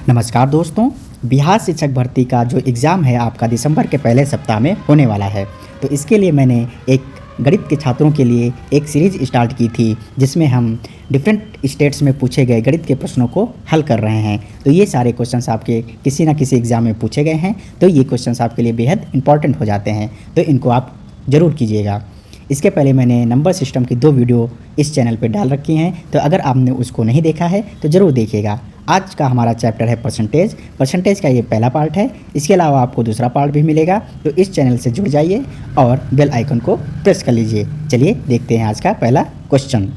नमस्कार दोस्तों, बिहार शिक्षक भर्ती का जो एग्ज़ाम है आपका दिसंबर के पहले सप्ताह में होने वाला है। तो इसके लिए मैंने एक गणित के छात्रों के लिए एक सीरीज़ स्टार्ट की थी, जिसमें हम डिफरेंट स्टेट्स में पूछे गए गणित के प्रश्नों को हल कर रहे हैं। तो ये सारे क्वेश्चंस आपके किसी न किसी एग्ज़ाम में पूछे गए हैं, तो ये क्वेश्चंस आपके लिए बेहद इंपॉर्टेंट हो जाते हैं, तो इनको आप ज़रूर कीजिएगा। इसके पहले मैंने नंबर सिस्टम की 2 वीडियो इस चैनल पे डाल रखी हैं, तो अगर आपने उसको नहीं देखा है तो ज़रूर देखिएगा। आज का हमारा चैप्टर है परसेंटेज का ये पहला पार्ट है। इसके अलावा आपको दूसरा पार्ट भी मिलेगा, तो इस चैनल से जुड़ जाइए और बेल आइकन को प्रेस कर लीजिए। चलिए देखते हैं आज का पहला क्वेश्चन।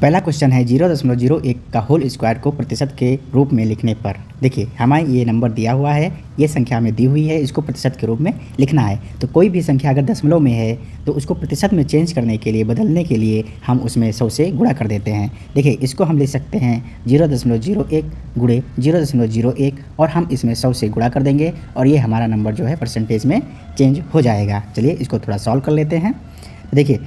पहला क्वेश्चन है 0.01 का होल स्क्वायर को प्रतिशत के रूप में लिखने पर। देखिए, हमें ये नंबर दिया हुआ है, ये संख्या में दी हुई है, इसको प्रतिशत के रूप में लिखना है। तो कोई भी संख्या अगर दशमलव में है तो उसको प्रतिशत में चेंज करने के लिए, बदलने के लिए हम उसमें 100 से गुणा कर देते हैं। देखिए, इसको हम लिख सकते हैं 0.01 गुणे 0.01 और हम इसमें 100 से गुणा कर देंगे और ये हमारा नंबर जो है परसेंटेज में चेंज हो जाएगा। चलिए इसको थोड़ा सॉल्व कर लेते हैं। देखिए,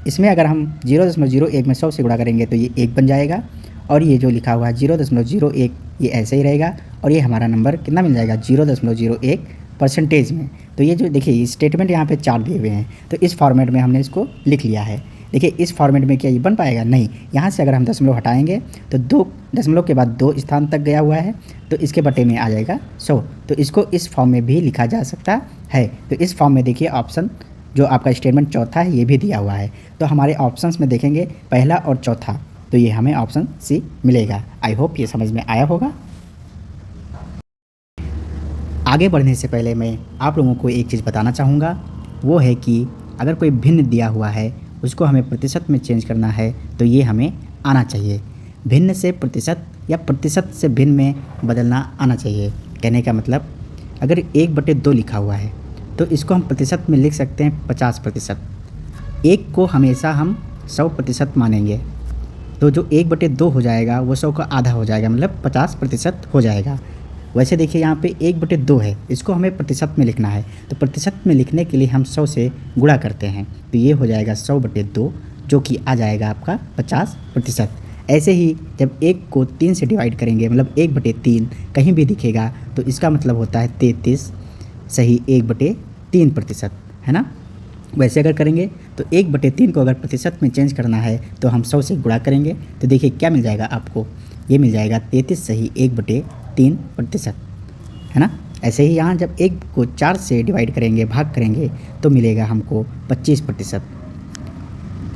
इसमें अगर हम 0.01 में 100 से गुणा करेंगे तो ये 1 बन जाएगा और ये जो लिखा हुआ है 0.01 ये ऐसे ही रहेगा और ये हमारा नंबर कितना मिल जाएगा 0.01 परसेंटेज में। तो ये जो देखिए स्टेटमेंट यहाँ पे 4 दिए हुए हैं, तो इस फॉर्मेट में हमने इसको लिख लिया है। देखिए, इस फॉर्मेट में क्या ये बन पाएगा? नहीं। यहाँ से अगर हम दशमलव हटाएंगे तो 2 दशमलव के बाद 2 स्थान तक गया हुआ है, तो इसके बटे में आ जाएगा 100। तो इसको इस फॉर्म में भी लिखा जा सकता है। तो इस फॉर्म में देखिए ऑप्शन जो आपका स्टेटमेंट चौथा है ये भी दिया हुआ है। तो हमारे ऑप्शंस में देखेंगे पहला और चौथा, तो ये हमें ऑप्शन सी मिलेगा। आई होप ये समझ में आया होगा। आगे बढ़ने से पहले मैं आप लोगों को एक चीज़ बताना चाहूँगा, वो है कि अगर कोई भिन्न दिया हुआ है उसको हमें प्रतिशत में चेंज करना है तो ये हमें आना चाहिए। भिन्न से प्रतिशत या प्रतिशत से भिन्न में बदलना आना चाहिए। कहने का मतलब, अगर 1/2 लिखा हुआ है तो इसको हम प्रतिशत में लिख सकते हैं 50%। 1 को हमेशा हम 100% मानेंगे, तो जो 1/2 हो जाएगा वो 100 का आधा हो जाएगा, मतलब 50% हो जाएगा। वैसे देखिए यहाँ पे 1/2 है, इसको हमें प्रतिशत में लिखना है, तो प्रतिशत में लिखने के लिए हम 100 से गुणा करते हैं, तो ये हो जाएगा 100/2 जो कि आ जाएगा आपका 50%। ऐसे ही जब 1 को 3 से डिवाइड करेंगे, मतलब 1/3 कहीं भी दिखेगा तो इसका मतलब होता है 33 सही 1/3%, है ना। वैसे अगर करेंगे तो 1/3 को अगर प्रतिशत में चेंज करना है तो हम 100 से गुणा करेंगे, तो देखिए क्या मिल जाएगा आपको, ये मिल जाएगा 33 सही 1/3%, है ना। ऐसे ही यहाँ जब 1 को 4 से डिवाइड करेंगे, भाग करेंगे, तो मिलेगा हमको 25%।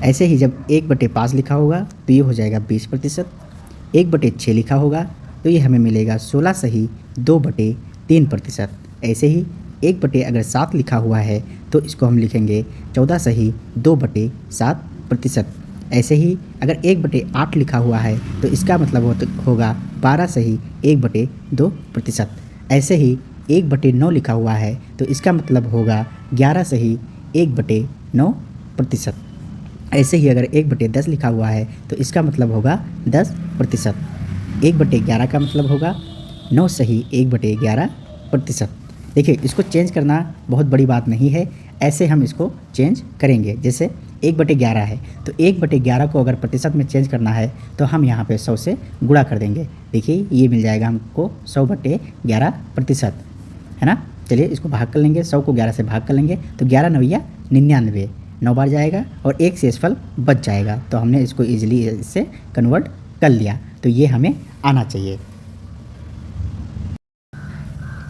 ऐसे ही जब 1/5 लिखा होगा तो ये हो जाएगा 20%। 1/6 लिखा होगा तो ये हमें मिलेगा 16 सही 2/3%। ऐसे ही 1/7 लिखा हुआ है तो इसको हम लिखेंगे 14 सही 2/7%। ऐसे ही अगर 1/8 लिखा हुआ है तो इसका मतलब होगा 12 सही 1/2%। ऐसे ही 1/9 लिखा हुआ है तो इसका मतलब होगा 11 सही 1/9%। ऐसे ही अगर 1/10 लिखा हुआ है तो इसका मतलब होगा 10%। 1/11 का मतलब होगा 9 सही 1/11%। देखिए, इसको चेंज करना बहुत बड़ी बात नहीं है, ऐसे हम इसको चेंज करेंगे। जैसे 1/11 है तो 1/11 को अगर प्रतिशत में चेंज करना है तो हम यहाँ पे 100 से गुणा कर देंगे। देखिए ये मिल जाएगा हमको 100/11%, है ना। चलिए इसको भाग कर लेंगे, 100 को 11 से भाग कर लेंगे तो 11 9 99, 9 बार जाएगा और एक शेषफल बच जाएगा। तो हमने इसको ईजिली इससे कन्वर्ट कर लिया, तो ये हमें आना चाहिए।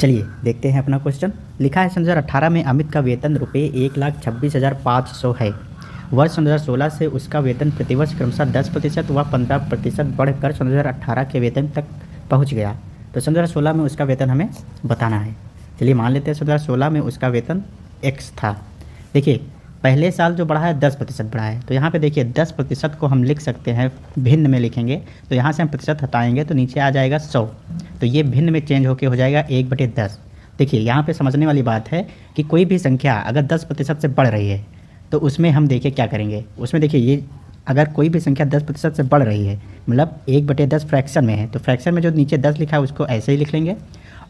चलिए देखते हैं अपना क्वेश्चन। लिखा है 2018 में अमित का वेतन रुपये 1,26,500 है। वर्ष 2016 से उसका वेतन प्रतिवर्ष क्रमशः 10% व 15% बढ़कर 2018 के वेतन तक पहुंच गया। तो 2016 में उसका वेतन हमें बताना है। चलिए मान लेते हैं 2016 में उसका वेतन x था। देखिए, पहले साल जो बढ़ा है 10% बढ़ा है, तो यहाँ पे देखिए 10% को हम लिख सकते हैं भिन्न में लिखेंगे, तो यहाँ से हम प्रतिशत हटाएंगे तो नीचे आ जाएगा 100, तो ये भिन्न में चेंज होके हो जाएगा 1/10। देखिए यहाँ पे समझने वाली बात है कि कोई भी संख्या अगर 10% से बढ़ रही है तो उसमें हम देखिए क्या करेंगे। उसमें देखिए ये अगर कोई भी संख्या 10% से बढ़ रही है, मतलब 1/10 फ्रैक्शन में है, तो फ्रैक्शन में जो नीचे 10 लिखा है उसको ऐसे ही लिख लेंगे।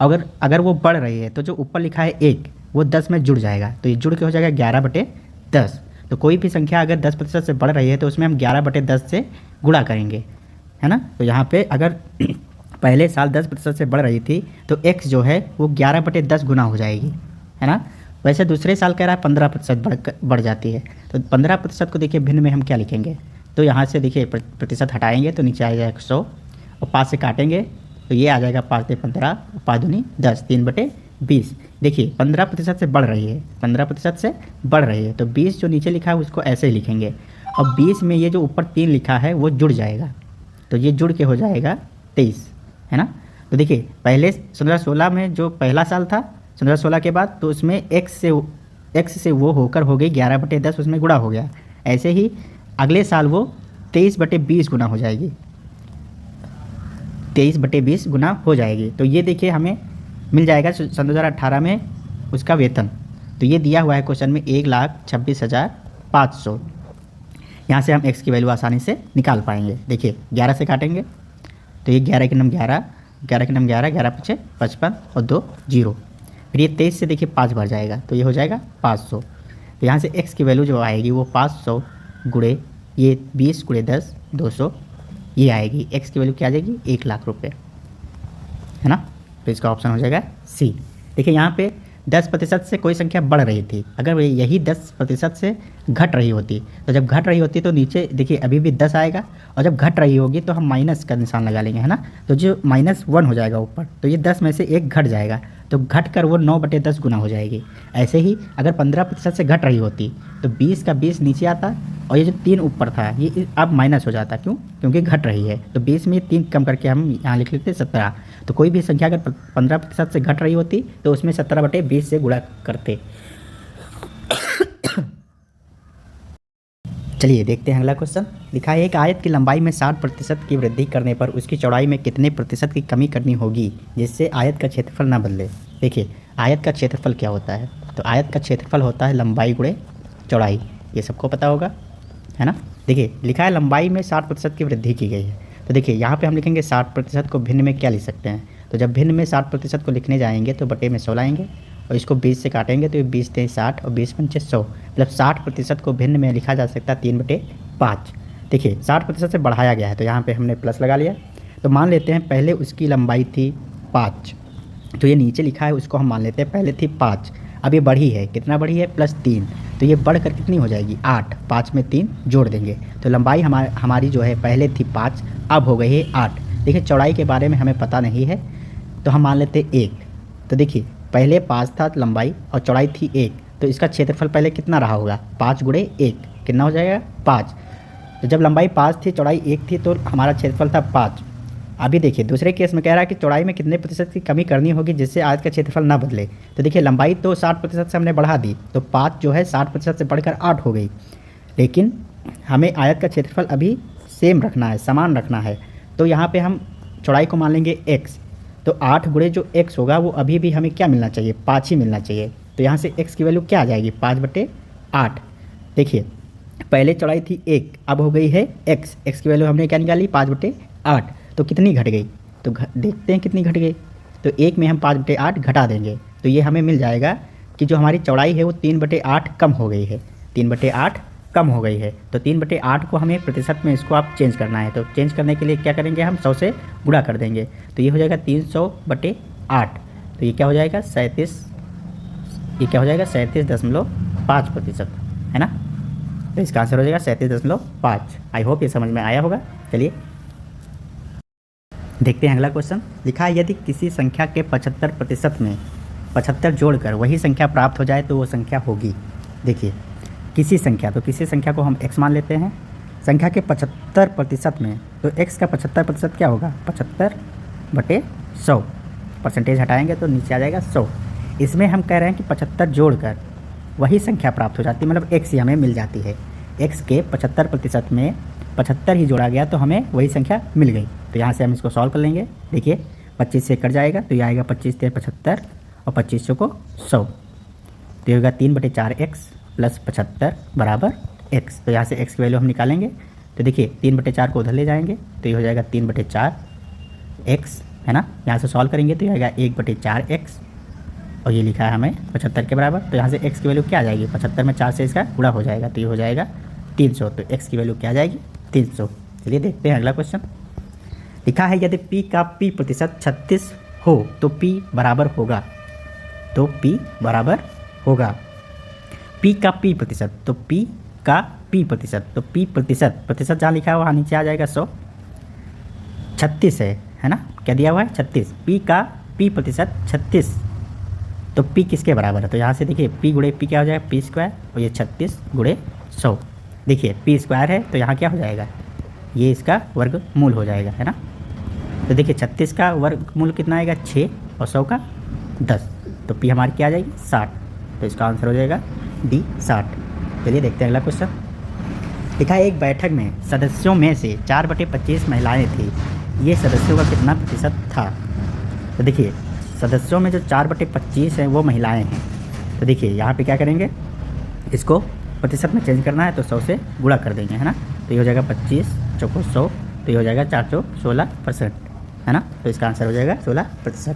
अगर वो बढ़ रही है तो जो ऊपर लिखा है 1 वो 10 में जुड़ जाएगा, तो ये जुड़ के हो जाएगा 11/10। तो कोई भी संख्या अगर 10% से बढ़ रही है तो उसमें हम 11/10 से गुणा करेंगे, है ना। तो यहाँ पे अगर पहले साल 10% से बढ़ रही थी तो x जो है वो 11/10 गुना हो जाएगी, है ना। वैसे दूसरे साल कह रहा है 15% बढ़ जाती है। तो 15% को देखिए भिन्न में हम क्या लिखेंगे, तो यहाँ से देखिए प्रतिशत हटाएंगे तो नीचे आ जाएगा 100 और 5 से काटेंगे तो ये आ जाएगा 5 से 15, 5 दूनी 10, 3/20। देखिए 15% से बढ़ रही है, 15% से बढ़ रही है तो 20 जो नीचे लिखा है उसको ऐसे ही लिखेंगे और 20 में ये जो ऊपर 3 लिखा है वो जुड़ जाएगा, तो ये जुड़ के हो जाएगा 23, है ना। तो देखिए पहले 15-16 में जो पहला साल था 15-16 के बाद तो उसमें x से वो होकर हो गई 11/10, उसमें गुणा हो गया। ऐसे ही अगले साल वो 23/20 गुना हो जाएगी, 23/20 गुना हो जाएगी। तो ये देखिए हमें मिल जाएगा सन 2018 में उसका वेतन। तो ये दिया हुआ है क्वेश्चन में 1,26,500। यहाँ से हम x की वैल्यू आसानी से निकाल पाएंगे। देखिए 11 से काटेंगे तो ये 11 के नाम 11, 11 के नाम 11, 11 पीछे 55 और 2 0। फिर ये 23 से देखिए 5 बढ़ जाएगा तो ये हो जाएगा 500। तो यहाँ से x की वैल्यू जो आएगी वो 500 गुणे ये 20 गुणे 10 200 ये आएगी। x की वैल्यू क्या आ जाएगी 1,00,000 रुपये, है ना। तो इसका ऑप्शन हो जाएगा सी। देखिए यहाँ पे 10% से कोई संख्या बढ़ रही थी, अगर यही 10% से घट रही होती तो जब घट रही होती तो नीचे देखिए अभी भी 10 आएगा और जब घट रही होगी तो हम माइनस का निशान लगा लेंगे, है ना। तो जो -1 हो जाएगा ऊपर तो ये 10 में से 1 घट जाएगा तो घट कर वो 9/10 गुना हो जाएगी। ऐसे ही अगर 15% से घट रही होती तो 20 का 20 नीचे आता और ये जो 3 ऊपर था ये अब माइनस हो जाता, क्यों, क्योंकि घट रही है। तो 20 में 3 कम करके हम यहाँ लिख लेते 17। तो कोई भी संख्या अगर 15% से घट रही होती तो उसमें 17/20 से गुणा करते। चलिए देखते हैं अगला क्वेश्चन। लिखा है एक आयत की लंबाई में 60% की वृद्धि करने पर उसकी चौड़ाई में कितने प्रतिशत की कमी करनी होगी जिससे आयत का क्षेत्रफल ना बदले। देखिए आयत का क्षेत्रफल क्या होता है, तो आयत का क्षेत्रफल होता है लंबाई गुणे चौड़ाई, ये सबको पता होगा, है ना। देखिए लिखा है लंबाई में 60% की वृद्धि की गई है। तो देखिए यहाँ पे हम लिखेंगे 60% को भिन्न में क्या लिख सकते हैं, तो जब भिन्न में 60% को लिखने जाएंगे तो बटे में 100 लाएंगे और इसको 20 से काटेंगे तो ये 20 × 60 और 20 × 100, मतलब 60% को भिन्न में लिखा जा सकता है 3/5। देखिए 60% से बढ़ाया गया है तो यहाँ पे हमने प्लस लगा लिया। तो मान लेते हैं पहले उसकी लंबाई थी 5, तो ये नीचे लिखा है उसको हम मान लेते हैं पहले थी 5, अब ये बढ़ी है, कितना बढ़ी है +3, तो ये बढ़कर कितनी हो जाएगी 8, 5 में 3 जोड़ देंगे तो लंबाई हमारी जो है पहले थी 5 अब हो गई है 8। देखिए चौड़ाई के बारे में हमें पता नहीं है तो हम मान लेते 1। तो देखिए पहले 5 था लंबाई और चौड़ाई थी 1, तो इसका क्षेत्रफल पहले कितना रहा होगा 5 × 1 कितना हो जाएगा 5। तो जब लंबाई 5 थी चौड़ाई 1 थी तो हमारा क्षेत्रफल था 5। अभी देखिए दूसरे केस में कह रहा है कि चौड़ाई में कितने प्रतिशत की कमी करनी होगी जिससे आयत का क्षेत्रफल ना बदले। तो देखिए लंबाई तो 60% से हमने बढ़ा दी तो 5 जो है 60% से बढ़कर 8 हो गई, लेकिन हमें आयत का क्षेत्रफल अभी सेम रखना है, समान रखना है। तो यहाँ पे हम चौड़ाई को मान लेंगे x, तो 8 गुणे जो x होगा वो अभी भी हमें क्या मिलना चाहिए 5 ही मिलना चाहिए। तो यहाँ से x की वैल्यू क्या आ जाएगी 5/8। देखिए पहले चौड़ाई थी 1 अब हो गई है x की वैल्यू हमने क्या निकाली 5/8, तो कितनी घट गई, तो देखते हैं कितनी घट गई। तो 1 में हम 5/8 घटा देंगे तो ये हमें मिल जाएगा कि जो हमारी चौड़ाई है वो 3/8 कम हो गई है, 3/8 कम हो गई है। तो 3/8 को हमें प्रतिशत में इसको आप चेंज करना है, तो चेंज करने के लिए क्या करेंगे हम 100 से गुणा कर देंगे तो ये हो जाएगा 300/8, तो ये क्या हो जाएगा 37.5%, है ना। तो इसका आंसर हो जाएगा 37.5। आई होप ये समझ में आया होगा। चलिए देखते हैं अगला क्वेश्चन। लिखा है यदि किसी संख्या के 75% में 75 जोड़कर वही संख्या प्राप्त हो जाए तो वो संख्या होगी। देखिए किसी संख्या, तो किसी संख्या को हम x मान लेते हैं, संख्या के 75% में तो x का 75% क्या होगा 75/100, परसेंटेज हटाएंगे तो नीचे आ जाएगा 100। इसमें हम कह रहे हैं कि 75 जोड़कर वही संख्या प्राप्त हो जाती है, मतलब x ही हमें मिल जाती है। x के 75% में 75 ही जोड़ा गया तो हमें वही संख्या मिल गई। तो यहाँ से हम इसको सॉल्व कर लेंगे। देखिए 25 से कट जाएगा तो ये आएगा 25 × 75 और 25 को 100, तो ये होगा 3/4x + 75 = x। तो यहाँ से x की वैल्यू हम निकालेंगे तो देखिए 3/4 को उधर ले जाएंगे तो ये हो जाएगा 3/4x, है ना। यहाँ से सॉल्व करेंगे तो ये आएगा 1/4x और ये लिखा है हमें 75 के बराबर। तो यहाँ से x की वैल्यू क्या आ जाएगी 75 में 4 से इसका गुणा हो जाएगा तो ये हो जाएगा 300। तो x की वैल्यू क्या आ जाएगी 300। चलिए देखते हैं अगला क्वेश्चन। लिखा है यदि p का p प्रतिशत 36 हो तो p बराबर होगा, तो p बराबर होगा p का p प्रतिशत, तो p का p प्रतिशत, तो p प्रतिशत, प्रतिशत जहाँ लिखा है वहाँ नीचे आ जाएगा 100, 36 है ना, क्या दिया हुआ है 36, p का p प्रतिशत 36, तो p किसके बराबर है, तो यहाँ से देखिए p गुणे p क्या हो जाएगा p स्क्वायर, और ये 36 गुणे 100, देखिए p स्क्वायर है तो यहाँ क्या हो जाएगा, ये इसका वर्गमूल हो जाएगा, है ना। तो देखिए 36 का वर्गमूल कितना आएगा 6 और 100 का 10, तो p हमारी क्या आ जाएगी 60, तो इसका आंसर हो जाएगा D 60। चलिए देखते हैं अगला क्वेश्चन। लिखा है एक बैठक में सदस्यों में से 4/25 महिलाएं थी, ये सदस्यों का कितना प्रतिशत था। तो देखिए सदस्यों में जो 4/25 हैं वो महिलाएं हैं, तो देखिए यहाँ पे क्या करेंगे, इसको प्रतिशत में चेंज करना है तो 100 से गुणा कर देंगे, है ना। तो ये हो जाएगा 25 चौको 100, तो ये हो जाएगा 4 चौक 16%, है ना। तो इसका आंसर हो जाएगा 16%।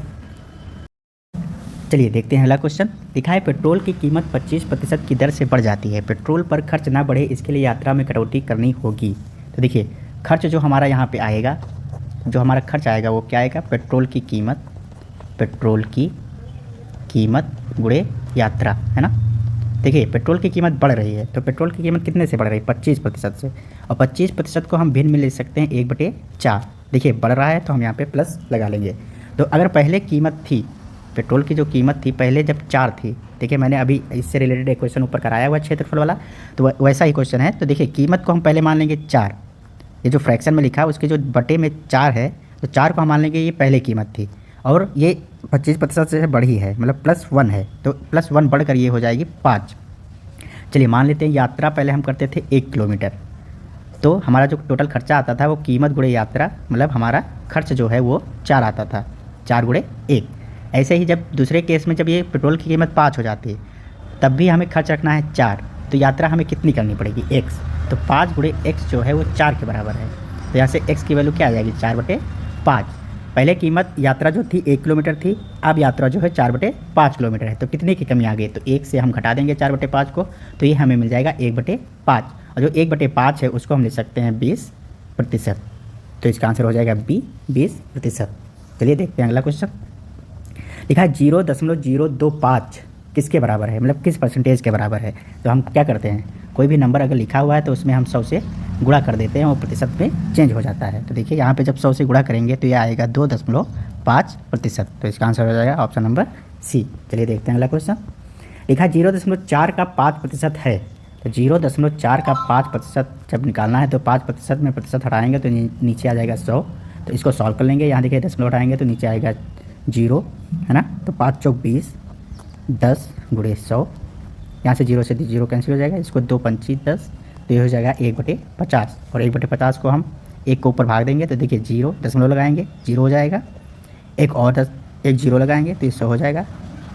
चलिए देखते हैं अगला क्वेश्चन। लिखा है पेट्रोल की कीमत 25% की दर से बढ़ जाती है, पेट्रोल पर खर्च ना बढ़े इसके लिए यात्रा में कटौती करनी होगी। तो देखिए खर्च जो हमारा यहाँ पे आएगा, जो हमारा खर्च आएगा वो क्या आएगा, पेट्रोल की कीमत, पेट्रोल की कीमत गुणे यात्रा, है ना। देखिए पेट्रोल की कीमत बढ़ रही है, तो पेट्रोल की कीमत कितने से बढ़ रही है 25% से, और 25% को हम भिन्न में ले सकते हैं 1/4। देखिए बढ़ रहा है तो हम यहाँ पे प्लस लगा लेंगे। तो अगर पहले कीमत थी, पेट्रोल की जो कीमत थी पहले जब 4 थी, देखिए मैंने अभी इससे रिलेटेड एक क्वेश्चन ऊपर कराया हुआ क्षेत्रफल वाला, तो वैसा ही क्वेश्चन है। तो देखिए कीमत को हम पहले मान लेंगे 4, ये जो फ्रैक्शन में लिखा है उसके जो बटे में 4 है, तो 4 को हम मान लेंगे ये पहले कीमत थी, और ये 25% से बढ़ी है, मतलब +1 है, तो +1 बढ़कर ये हो जाएगी 5। चलिए मान लेते हैं यात्रा पहले हम करते थे 1 किलोमीटर, तो हमारा जो टोटल खर्चा आता था वो कीमत गुणे यात्रा, मतलब हमारा खर्च जो है वो 4 आता था, 4 गुणे 1। ऐसे ही जब दूसरे केस में जब ये पेट्रोल की कीमत 5 हो जाती है, तब भी हमें खर्च रखना है 4, तो यात्रा हमें कितनी करनी पड़ेगी x, तो 5 गुणे x जो है वो 4 के बराबर है। तो यहाँ से x की वैल्यू क्या आ जाएगी 4/5। पहले कीमत यात्रा जो थी 1 किलोमीटर थी, अब यात्रा जो है 4/5 किलोमीटर है, तो कितने की कमी आ गई, तो 1 से हम घटा देंगे 4/5 को, तो ये हमें मिल जाएगा 1/5, और जो 1/5 है उसको हम लिख सकते हैं 20%, तो इसका आंसर हो जाएगा B 20%। चलिए देखते हैं अगला क्वेश्चन। लिखा है 0.025 किसके बराबर है, मतलब किस परसेंटेज के बराबर है। तो हम क्या करते हैं, कोई भी नंबर अगर लिखा हुआ है तो उसमें हम 100 से गुणा कर देते हैं और प्रतिशत में चेंज हो जाता है। तो देखिए यहाँ पे जब 100 से गुणा करेंगे तो ये आएगा 2.5%, तो इसका आंसर हो जाएगा ऑप्शन नंबर C। चलिए देखते हैं अगला क्वेश्चन। लिखा है 0.4 का 5% है, तो 0.4 का 5% जब निकालना है तो 5% में प्रतिशत हटाएंगे तो नीचे आ जाएगा 100, तो इसको सॉल्व कर लेंगे। यहाँ देखिए दशमलव हटाएंगे तो नीचे आएगा 0, है ना। तो 5 चौक 20, 10 गुणे 100, यहाँ से 0 से 0 कैंसिल हो जाएगा, इसको 2 पंची 10, तो ये हो जाएगा 1/50, और 1/50 को हम 1 को ऊपर भाग देंगे तो देखिए 0 दशमलव लगाएंगे 0 हो जाएगा, एक 0 लगाएंगे तो ये 100 हो जाएगा,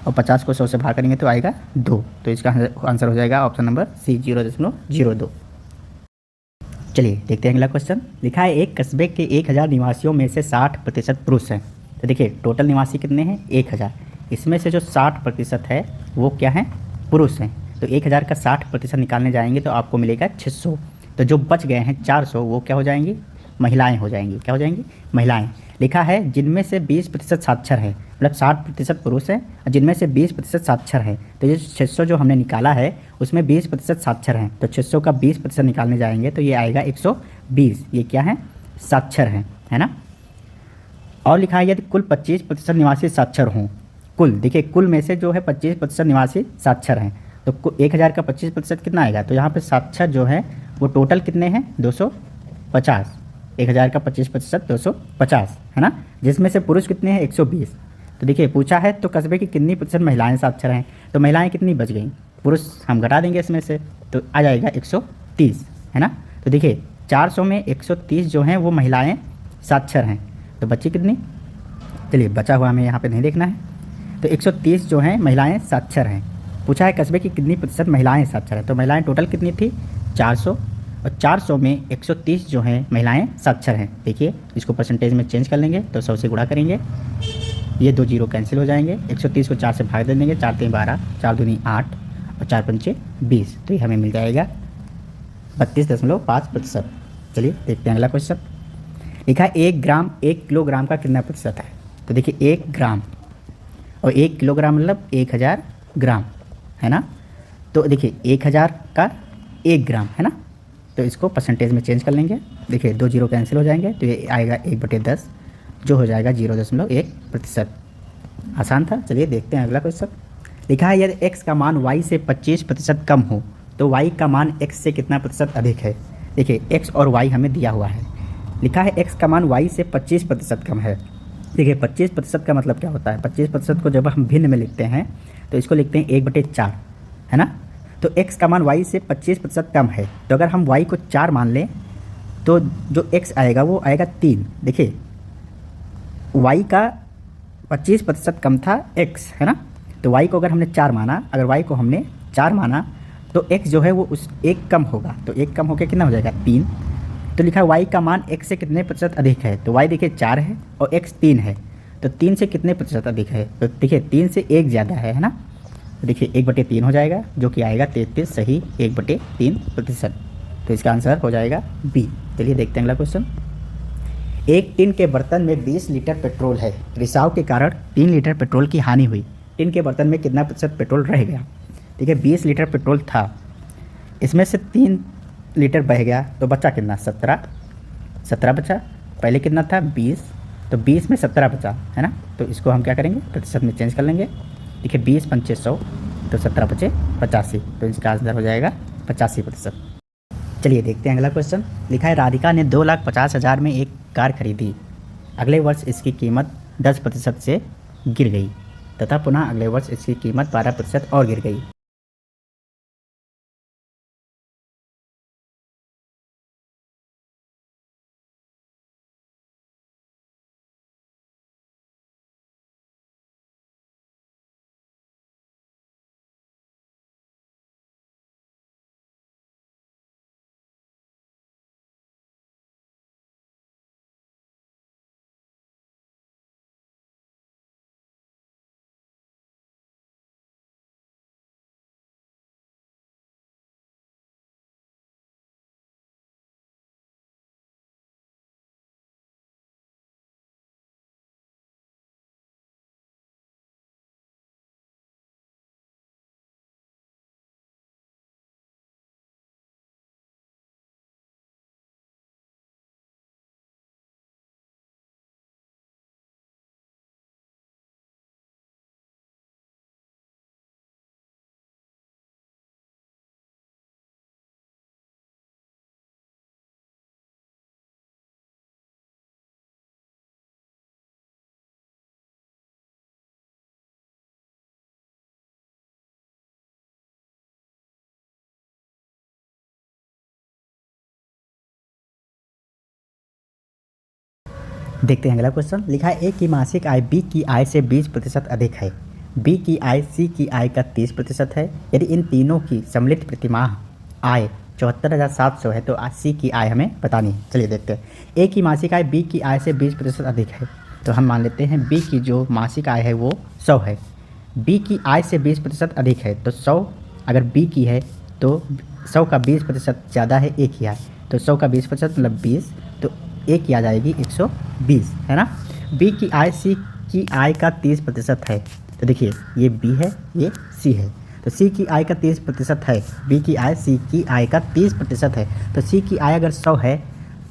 और 50 को 100 से भाग करेंगे तो आएगा 2, तो इसका आंसर हो जाएगा ऑप्शन नंबर C 0.02। चलिए देखते हैं अगला क्वेश्चन। लिखा है एक कस्बे के 1000 निवासियों में से 60% पुरुष हैं। तो देखिए टोटल निवासी कितने हैं 1000, इसमें से जो 60% है वो क्या है पुरुष हैं। तो 1000 का 60% निकालने जाएंगे तो आपको मिलेगा 600, तो जो बच गए हैं 400 वो क्या हो जाएंगी, महिलाएं हो जाएंगी। क्या हो जाएंगी, महिलाएं। लिखा है जिनमें से 20% साक्षर है, मतलब 60% पुरुष हैं और जिनमें से 20% साक्षर हैं। तो ये 600 जो हमने निकाला है उसमें 20% साक्षर हैं, तो 600 का 20% निकालने जाएंगे तो ये आएगा 120, ये क्या है साक्षर हैं, है ना। और लिखा है यदि कुल 25% निवासी साक्षर हों, कुल देखिए कुल में से जो है 25% निवासी साक्षर हैं, तो 1000 का 25% कितना आएगा, तो यहाँ पे साक्षर जो है वो टोटल कितने हैं 250, 1000 का 25% 250, है ना, जिसमें से पुरुष कितने हैं 120। तो देखिए पूछा है तो कस्बे की कितनी प्रतिशत महिलाएं साक्षर हैं, तो महिलाएं कितनी बच गई, पुरुष हम घटा देंगे इसमें से तो आ जाएगा 130, है ना। तो देखिए 400 में 130 जो हैं वो महिलाएं साक्षर हैं, तो बच्ची कितनी, चलिए बचा हुआ हमें यहाँ पे नहीं देखना है, तो 130 जो हैं महिलाएं साक्षर हैं। पूछा है कस्बे की कितनी प्रतिशत महिलाएं साक्षर हैं, तो महिलाएं टोटल कितनी थी 400, और 400 में 130 जो हैं महिलाएं साक्षर हैं। देखिए इसको परसेंटेज में चेंज कर लेंगे तो 100 से गुणा करेंगे, ये 2 0 कैंसिल हो जाएंगे, 130 को 4 से भाग दे देंगे, 4 3 12, 4 दूनी 8 और 4 पंचे 20, तो ये हमें मिल जाएगा 32.5%। चलिए देखते हैं अगला क्वेश्चन। लिखा है 1 किलोग्राम का कितना प्रतिशत है। तो देखिए 1 ग्राम और 1 किलोग्राम मतलब 1000 ग्राम है ना। तो देखिए 1000 का 1 ग्राम है ना, तो इसको परसेंटेज में चेंज कर लेंगे। देखिए 2 जीरो कैंसिल हो जाएंगे तो ये आएगा 1/10 जो हो जाएगा 0.1%। आसान था। चलिए देखते हैं अगला क्वेश्चन। लिखा है यदि x का मान y से 25% कम हो तो y का मान x से कितना प्रतिशत अधिक है। देखिए x और y हमें दिया हुआ है। लिखा है x का मान y से 25% कम है। देखिए 25% का मतलब क्या होता है, 25% को जब हम भिन्न में लिखते हैं तो इसको लिखते हैं 1/4 है ना। तो x का मान y से 25% कम है, तो अगर हम y को 4 मान लें तो जो x आएगा वो आएगा 3। देखिए y का 25% कम था x है ना, तो y को अगर हमने 4 माना, अगर y को हमने 4 माना तो x जो है वो उस 1 कम होगा, तो 1 कम होकर कितना हो जाएगा 3। तो लिखा है y का मान x से कितने प्रतिशत अधिक है, तो y देखिए 4 है और x 3 है, तो 3 से कितने प्रतिशत अधिक है, तो देखिए 3 से 1 ज़्यादा है ना। तो देखिए 1/3 हो जाएगा जो कि आएगा 33 सही 1/3%। तो इसका आंसर हो जाएगा बी। चलिए देखते हैं अगला क्वेश्चन। एक टिन के बर्तन में 20 लीटर पेट्रोल है, रिसाव के कारण 3 लीटर पेट्रोल की हानि हुई। टिन के बर्तन में कितना प्रतिशत पेट्रोल रह गया। देखिए 20 लीटर पेट्रोल था, इसमें से 3 लीटर बह गया तो बचा कितना 17 बचा। पहले कितना था 20, तो 20 में 17 बचा है ना, तो इसको हम क्या करेंगे प्रतिशत में चेंज कर लेंगे। देखिए 20 पंचे 100 तो 17 बचे 85, तो इसका आंसर हो जाएगा 85%। चलिए देखते हैं अगला क्वेश्चन। लिखा है राधिका ने 2,50,000 में एक कार खरीदी, अगले वर्ष इसकी कीमत 10% से गिर गई तथा पुनः अगले वर्ष इसकी कीमत 12% और गिर गई। देखते हैं अगला क्वेश्चन। लिखा है ए की मासिक आय बी की आय से 20% अधिक है, बी की आय सी की आय का 30% है। यदि इन तीनों की सम्मिलित प्रतिमाह आय 74,700 है तो सी की आय हमें बतानी है। चलिए देखते हैं। ए की मासिक आय बी की आय से 20% अधिक है, तो हम मान लेते हैं बी की जो मासिक आय है वो 100 है, बी की आय से 20% अधिक है, तो 100 अगर बी की है तो 100 का 20% ज़्यादा है ए की आय, तो 100 का 20% मतलब 20, तो ए की आ जाएगी 120 है ना। बी की आय सी की आय का 30% है, तो देखिए ये बी है ये सी है, तो सी की आय का 30% है, बी की आय सी की आय का 30% है, तो सी की आय अगर 100 है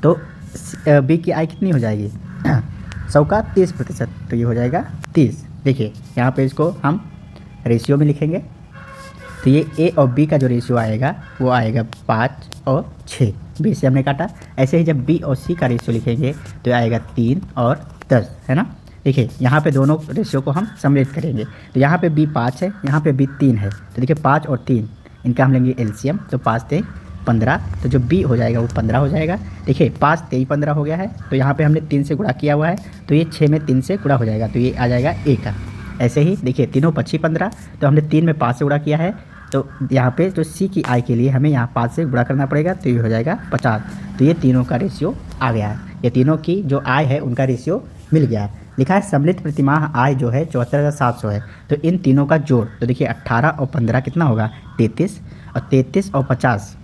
तो बी की आय कितनी हो जाएगी 100 का 30%, तो ये हो जाएगा 30। देखिए यहाँ पे इसको हम रेशियो में लिखेंगे, तो ये ए और बी का जो रेशियो आएगा वो आएगा 5 और 6, बी से हमने काटा। ऐसे ही जब बी और सी का रेशियो लिखेंगे तो आएगा 3 और 10 है ना। देखिए यहाँ पे दोनों रेशियो को हम सम्मिलित करेंगे, तो यहाँ पे बी 5 है, यहाँ पे बी 3 है, तो देखिए 5 और 3 इनका हम लेंगे एलसीएम, तो 5 3 15, तो जो बी हो जाएगा वो 15 हो जाएगा। देखिए 5 3 15 हो गया है, तो यहाँ पे हमने 3 से गुणा किया हुआ है, तो ये 6 में 3 से गुणा हो जाएगा, तो ये आ जाएगा ए का। ऐसे ही देखिए तीनों 25 15, तो हमने 3 में 5 से गुणा किया है, तो यहाँ पे जो सी की आय के लिए हमें यहाँ 5 से गुणा करना पड़ेगा, तो ये हो जाएगा 50। तो ये तीनों का रेशियो आ गया है, ये तीनों की जो आय है उनका रेशियो मिल गया है। लिखा है सम्मिलित प्रतिमाह आय जो है 74,700 है, तो इन तीनों का जोड़, तो देखिए 18 और 15 कितना होगा 33, और 33 और 50,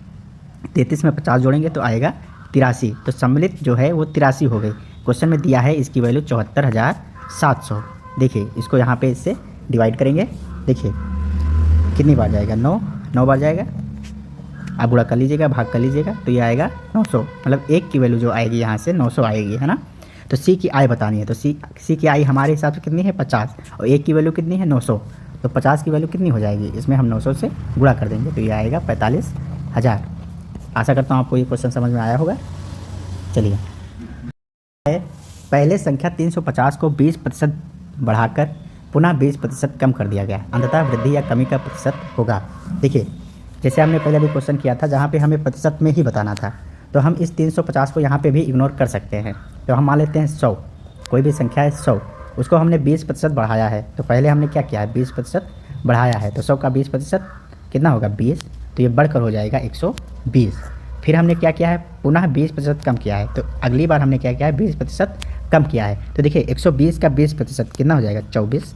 33 में 50 जोड़ेंगे तो आएगा 83, तो सम्मिलित जो है वो 83 हो गई। क्वेश्चन में दिया है इसकी वैल्यू 74,700। देखिए इसको यहाँ पे इससे डिवाइड करेंगे, देखिए कितनी बार जाएगा, 9 बार जाएगा। आप गुणा कर लीजिएगा, भाग कर लीजिएगा, तो ये आएगा 900, मतलब 1 की वैल्यू जो आएगी यहाँ से 900 आएगी, है ना। तो सी की आई बतानी है, तो सी की आई हमारे हिसाब से कितनी है 50, और 1 की वैल्यू कितनी है 900, तो 50 की वैल्यू कितनी हो जाएगी, इसमें हम 900 से गुणा कर देंगे, तो ये आएगा 45,000। आशा करता हूँ आपको ये क्वेश्चन समझ में आया होगा। चलिए, पहले संख्या 350 को 20% बढ़ाकर पुनः 20% कम कर दिया गया, अंततः वृद्धि या कमी का प्रतिशत होगा। देखिए जैसे हमने पहले भी क्वेश्चन किया था जहाँ पे हमें प्रतिशत में ही बताना था, तो हम इस 350 को यहाँ पे भी इग्नोर कर सकते हैं। तो हम मान लेते हैं 100, कोई भी संख्या है 100, उसको हमने 20% बढ़ाया है। तो पहले हमने क्या किया है, 20% बढ़ाया है, तो 100 का 20% कितना होगा 20, तो ये बढ़कर हो जाएगा 120। फिर हमने क्या किया है, पुनः 20% कम किया है, तो अगली बार हमने क्या किया है 20% कम किया है। तो देखिए 120 का 20% कितना हो जाएगा 24।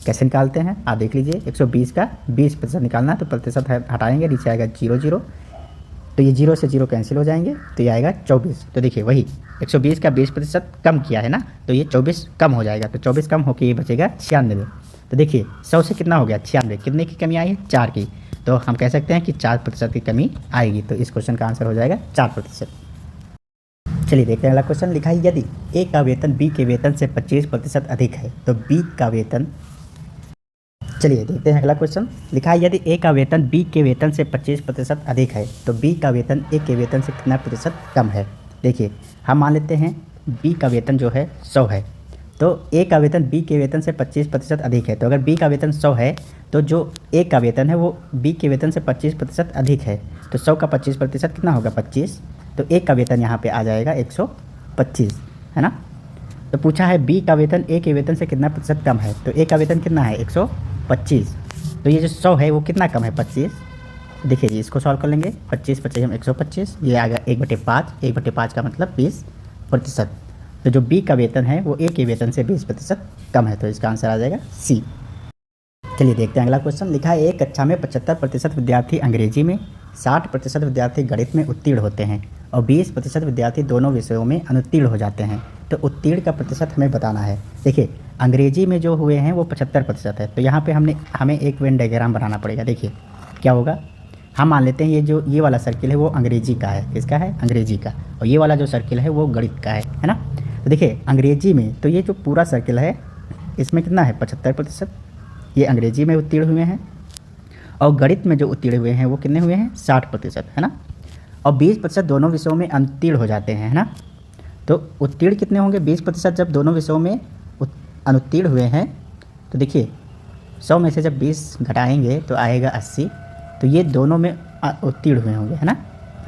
कैसे निकालते हैं आप देख लीजिए, 120 का 20% निकालना है, तो प्रतिशत हटाएंगे, नीचे आएगा 0, तो ये 0 से 0 कैंसिल हो जाएंगे, तो ये आएगा 24। तो देखिए वही 120 का 20% कम किया है ना, तो ये 24 कम हो जाएगा, तो 24 कम होकर ये बचेगा 96। तो देखिए 100 से कितना हो गया 96, कितने की कमी आई है 4 की, तो हम कह सकते हैं कि 4% की कमी आएगी। तो इस क्वेश्चन का आंसर हो जाएगा 4%। चलिए देखते हैं अगला क्वेश्चन। लिखा है यदि ए का वेतन बी के वेतन से 25% अधिक है तो बी का वेतन, चलिए देखते हैं अगला क्वेश्चन। लिखा है यदि ए का वेतन बी के वेतन से 25% अधिक है तो बी का वेतन ए के वेतन से कितना प्रतिशत कम है। देखिए हम मान लेते हैं बी का वेतन जो है 100 है, तो ए का वेतन बी के वेतन से 25% अधिक है। तो अगर बी का वेतन 100 है तो जो ए का वेतन है वो बी के वेतन से 25% अधिक है, तो 100 का 25% कितना होगा 25, तो ए का वेतन यहाँ पे आ जाएगा 125, है ना। तो पूछा है बी का वेतन ए के वेतन से कितना प्रतिशत कम है, तो ए का वेतन कितना है 125, तो ये जो 100 है वो कितना कम है 25। देखिए जी इसको सॉल्व कर लेंगे, 25 25 हम 125, ये आ गया 1/5, 1/5 का मतलब 20%। तो जो बी का वेतन है वो ए के वेतन से 20% कम है, तो इसका आंसर आ जाएगा सी। चलिए देखते हैं अगला क्वेश्चन। लिखा है एक कक्षा में 75% विद्यार्थी अंग्रेजी में, 60% विद्यार्थी गणित में उत्तीर्ण होते हैं और 20% विद्यार्थी दोनों विषयों में अनुत्तीर्ण हो जाते हैं, तो उत्तीर्ण का प्रतिशत हमें बताना है। देखिए अंग्रेजी में जो हुए हैं वो 75% है, तो यहाँ पे हमें एक वेन डायग्राम बनाना पड़ेगा। देखिए क्या होगा, हम मान लेते हैं ये वाला सर्किल है वो अंग्रेजी का है, किसका है अंग्रेजी का, और ये वाला जो सर्किल है वो गणित का है ना। तो देखिए अंग्रेजी में तो ये जो पूरा सर्किल है इसमें कितना है 75%, ये अंग्रेजी में उत्तीर्ण हुए हैं, और गणित में जो उत्तीर्ण हुए हैं वो कितने हुए हैं 60%, है ना। और 20% दोनों विषयों में अनुत्तीर्ण हो जाते हैं, है ना। तो उत्तीर्ण कितने होंगे 20% जब दोनों विषयों में अनुत्तीर्ण हुए हैं, तो देखिए 100 में से जब 20 घटाएंगे तो आएगा 80, तो ये दोनों में उत्तीर्ण हुए होंगे, है ना।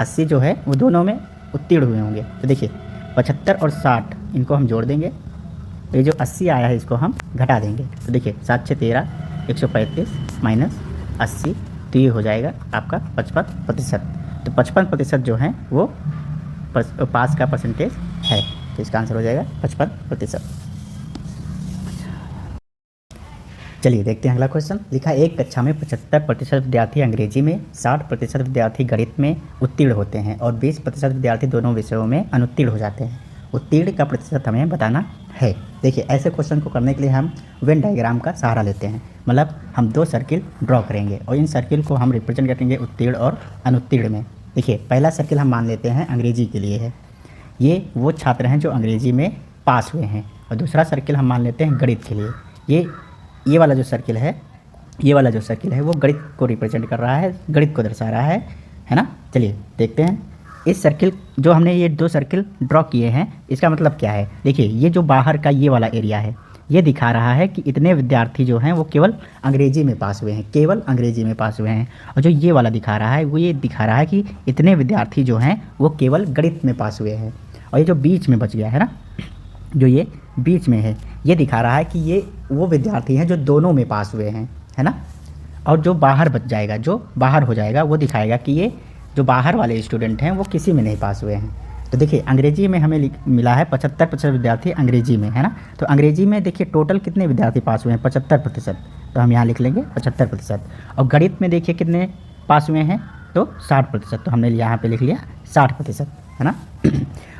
80 जो है वो दोनों में उत्तीर्ण हुए होंगे। तो देखिए 75 और 60 इनको हम जोड़ देंगे, तो ये जो 80 आया है इसको हम घटा देंगे, तो देखिए 7 6 13, 135 माइनस 80, तो ये हो जाएगा आपका 55%। तो 55% जो है वो पास का परसेंटेज है, तो इसका आंसर हो जाएगा 55%। चलिए देखते हैं अगला क्वेश्चन। लिखा एक कक्षा में 75% विद्यार्थी अंग्रेजी में, 60% विद्यार्थी गणित में उत्तीर्ण होते हैं और 20% विद्यार्थी दोनों विषयों में अनुत्तीर्ण हो जाते हैं, उत्तीर्ण का प्रतिशत हमें बताना है। देखिए ऐसे क्वेश्चन को करने के लिए हम वेन डायग्राम का सहारा लेते हैं, मतलब हम 2 सर्किल ड्रॉ करेंगे और इन सर्किल को हम रिप्रेजेंट करेंगे उत्तीर्ण और अनुत्तीर्ण में। देखिए पहला सर्किल हम मान लेते हैं अंग्रेजी के लिए है, ये वो छात्र हैं जो अंग्रेजी में पास हुए हैं, और दूसरा सर्किल हम मान लेते हैं गणित के लिए, ये वाला जो सर्किल है वो गणित को रिप्रेजेंट कर रहा है, गणित को दर्शा रहा है ना। चलिए देखते हैं इस सर्किल जो हमने ये 2 सर्किल ड्रॉ किए हैं इसका मतलब क्या है। देखिए ये जो बाहर का ये वाला एरिया है ये दिखा रहा है कि इतने विद्यार्थी जो हैं वो केवल अंग्रेजी में पास हुए हैं, केवल अंग्रेजी में पास हुए हैं, और जो ये वाला दिखा रहा है वो ये दिखा रहा है कि इतने विद्यार्थी जो हैं वो केवल गणित में पास हुए हैं, और ये जो बीच में बच गया है ना, जो ये बीच में है ये दिखा रहा है कि ये वो विद्यार्थी हैं जो दोनों में पास हुए हैं, है ना। और जो बाहर बच जाएगा, जो बाहर हो जाएगा वो दिखाएगा कि ये जो बाहर वाले स्टूडेंट हैं वो किसी में नहीं पास हुए हैं। तो देखिए अंग्रेजी में हमें मिला है 75% विद्यार्थी अंग्रेजी में, है ना। तो अंग्रेजी में देखिए टोटल कितने विद्यार्थी पास हुए हैं 75%, तो हम यहाँ लिख लेंगे 75%। और गणित में देखिए कितने पास हुए हैं तो 60%, तो हमने यहाँ पे लिख लिया 60%। है ना।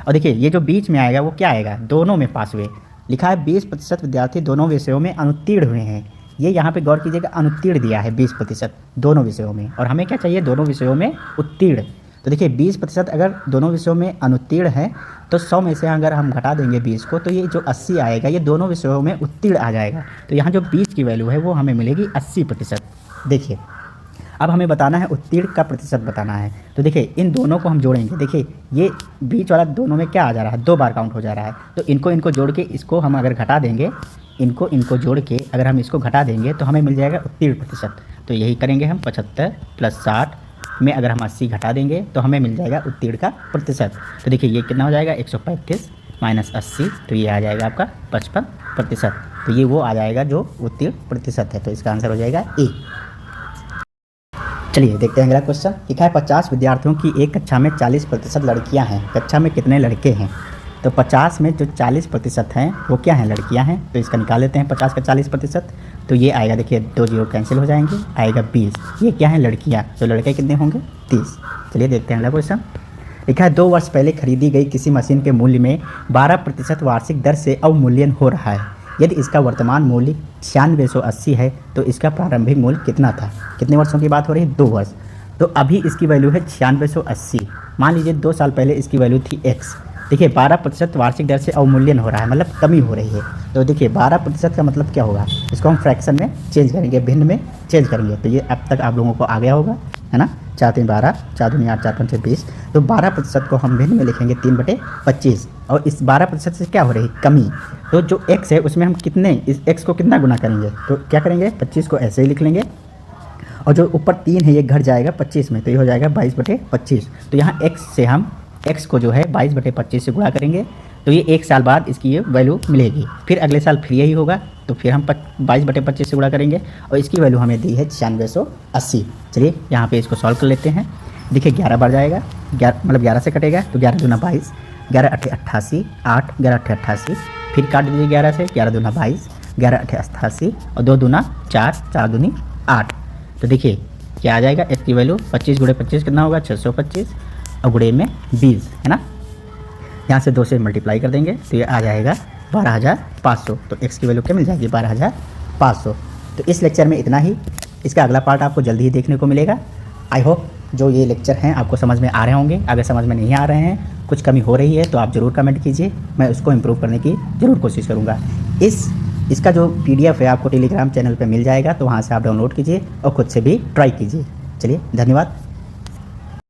और देखिए ये जो बीच में आएगा वो क्या आएगा, दोनों में पास हुए। लिखा है 20% विद्यार्थी दोनों विषयों में अनुत्तीर्ण हुए हैं। ये यहाँ पे गौर कीजिएगा, अनुत्तीर्ण दिया है 20% दोनों विषयों में, और हमें क्या चाहिए, दोनों विषयों में उत्तीर्ण। तो देखिए 20% अगर दोनों विषयों में अनुत्तीर्ण है तो 100 में से अगर हम घटा देंगे 20 को, तो ये जो 80 आएगा ये दोनों विषयों में उत्तीर्ण आ जाएगा। तो यहाँ जो 20 की वैल्यू है वो हमें मिलेगी 80%। देखिए अब हमें बताना है उत्तीर्ण का प्रतिशत बताना है। तो देखिए इन दोनों को हम जोड़ेंगे। देखिए ये बीच वाला दोनों में क्या आ जा रहा है, 2 बार काउंट हो जा रहा है। तो इनको जोड़ के इसको हम अगर घटा देंगे, इनको जोड़ के अगर हम इसको घटा देंगे तो हमें मिल जाएगा उत्तीर्ण प्रतिशत। तो यही करेंगे हम, 75 + 60 में अगर हम 80 घटा देंगे तो हमें मिल जाएगा उत्तीर्ण का प्रतिशत। तो देखिए ये कितना हो जाएगा, 135 - 80, तो ये आ जाएगा आपका 55%। तो ये वो आ जाएगा जो उत्तीर्ण प्रतिशत है। तो इसका आंसर हो जाएगा ए। चलिए देखते हैं अगला क्वेश्चन। लिखा है 50 विद्यार्थियों की एक कक्षा में 40% लड़कियां हैं, कक्षा में कितने लड़के हैं। तो 50 में जो 40% हैं वो क्या हैं, लड़कियां हैं। तो इसका निकाल लेते हैं 50 का 40%। तो ये आएगा, देखिए 2 0 कैंसिल हो जाएंगे, आएगा 20। ये क्या है, लड़कियां। तो लड़के कितने होंगे, 30। चलिए देखते हैं अगला क्वेश्चन। लिखा है 2 वर्ष पहले खरीदी गई किसी मशीन के मूल्य में 12% वार्षिक दर से अवमूल्यन हो रहा है। यदि इसका वर्तमान मूल्य 9680 है तो इसका प्रारंभिक मूल्य कितना था। कितने वर्षों की बात हो रही है, 2 वर्ष। तो अभी इसकी वैल्यू है 9680। मान लीजिए 2 साल पहले इसकी वैल्यू थी x। देखिए 12% वार्षिक दर से अवमूल्यन हो रहा है, मतलब कमी हो रही है। तो देखिए 12% का मतलब क्या होगा, इसको हम फ्रैक्शन में चेंज करेंगे, भिन्न में चेंज करेंगे। तो ये अब तक आप लोगों को आ गया होगा, है ना। 4 3 12, 4 दूनी 8, 4 5 20। तो 12% को हम भिन्न में लिखेंगे 3/25, और इस 12% से क्या हो रही है, कमी। तो जो x है उसमें हम कितने, इस x को कितना गुना करेंगे, तो क्या करेंगे, 25 को ऐसे ही लिख लेंगे, और जो ऊपर 3 है ये घट जाएगा 25 में, तो ये हो जाएगा 22/25। तो यहाँ x से हम x को जो है 22/25 से गुणा करेंगे, तो ये 1 साल बाद इसकी ये वैल्यू मिलेगी। फिर अगले साल फिर यही होगा, तो फिर हम 22/25 से गुणा करेंगे, और इसकी वैल्यू हमें दी है 9680। चलिए यहाँ पे इसको सॉल्व कर लेते हैं। देखिए 11 बढ़ जाएगा, 11 मतलब 11 से कटेगा, तो 11 दूना 22, 11 8 88, 8 11 8 88, फिर काट दीजिए 11 से, 11 दूना 22, 11 8 88, और 2 दूना 4, 4 दूनी 8। तो देखिए क्या आ जाएगा, x की वैल्यू 25 × 25 कितना होगा, 625, और गुणे में 20, है ना। यहाँ से 2 से मल्टीप्लाई कर देंगे तो ये आ जाएगा 12500। तो x की वैल्यू क्या मिल जाएगी, 12500। तो इस लेक्चर में इतना ही। इसका अगला पार्ट आपको जल्दी ही देखने को मिलेगा। आई होप जो ये लेक्चर हैं आपको समझ में आ रहे होंगे। अगर समझ में नहीं आ रहे हैं, कुछ कमी हो रही है, तो आप ज़रूर कमेंट कीजिए, मैं उसको इम्प्रूव करने की ज़रूर कोशिश करूँगा। इसका जो PDF है आपको टेलीग्राम चैनल पर मिल जाएगा, तो वहाँ से आप डाउनलोड कीजिए और खुद से भी ट्राई कीजिए। चलिए धन्यवाद।